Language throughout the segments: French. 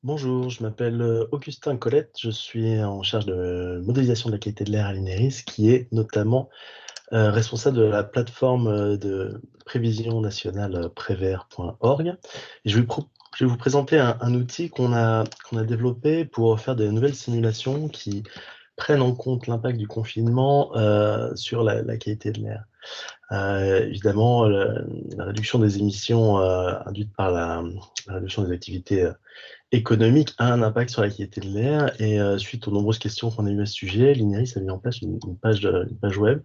Bonjour, je m'appelle Augustin Colette, je suis en charge de modélisation de la qualité de l'air à l'INERIS, qui est notamment responsable de la plateforme de prévision nationale prévert.org. Et je vais vous présenter un outil qu'on a développé pour faire de nouvelles simulations qui prennent en compte l'impact du confinement sur la qualité de l'air. Évidemment, la réduction des émissions induite par la réduction des activités économique a un impact sur la qualité de l'air et suite aux nombreuses questions qu'on a eues à ce sujet, l'INERIS a mis en place une page web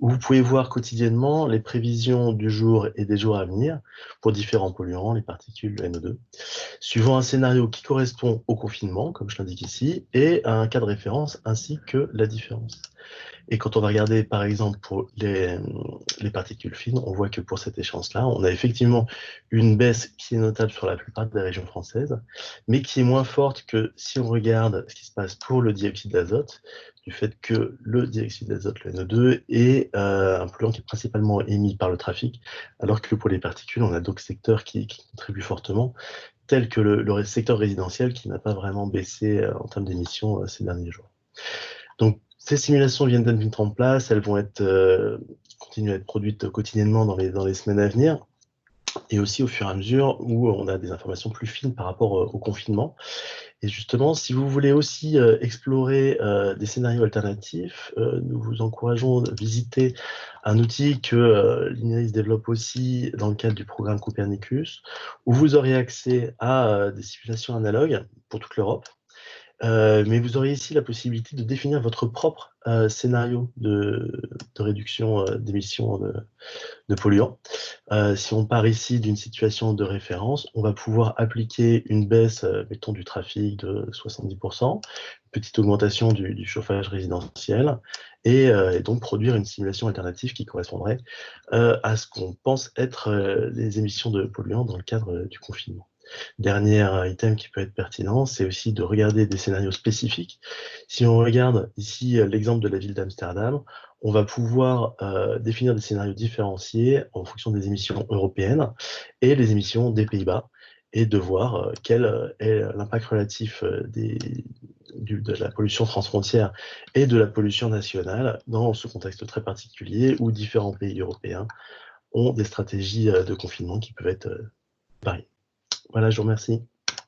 où vous pouvez voir quotidiennement les prévisions du jour et des jours à venir pour différents polluants, les particules, le NO2, suivant un scénario qui correspond au confinement, comme je l'indique ici, et à un cas de référence ainsi que la différence. Et quand on va regarder, par exemple, pour les particules fines, on voit que pour cette échéance-là, on a effectivement une baisse qui est notable sur la plupart des régions françaises, mais qui est moins forte que si on regarde ce qui se passe pour le dioxyde d'azote, du fait que le dioxyde d'azote, le NO2, est un polluant qui est principalement émis par le trafic, alors que pour les particules, on a d'autres secteurs qui contribuent fortement, tels que le secteur résidentiel qui n'a pas vraiment baissé en termes d'émissions ces derniers jours. Donc, ces simulations viennent d'être mises en place, elles vont être, continuer à être produites quotidiennement dans les semaines à venir, et aussi au fur et à mesure où on a des informations plus fines par rapport au confinement. Et justement, si vous voulez aussi explorer des scénarios alternatifs, nous vous encourageons à visiter un outil que l'INERIS développe aussi dans le cadre du programme Copernicus, où vous aurez accès à des simulations analogues pour toute l'Europe. Mais vous aurez ici la possibilité de définir votre propre scénario de réduction d'émissions de polluants. Si on part ici d'une situation de référence, on va pouvoir appliquer une baisse, mettons, du trafic de 70%, une petite augmentation du chauffage résidentiel, et donc produire une simulation alternative qui correspondrait à ce qu'on pense être les émissions de polluants dans le cadre du confinement. Dernier item qui peut être pertinent, c'est aussi de regarder des scénarios spécifiques. Si on regarde ici l'exemple de la ville d'Amsterdam, on va pouvoir définir des scénarios différenciés en fonction des émissions européennes et les émissions des Pays-Bas, et de voir quel est l'impact relatif de la pollution transfrontière et de la pollution nationale dans ce contexte très particulier où différents pays européens ont des stratégies de confinement qui peuvent être variées. Voilà, je vous remercie.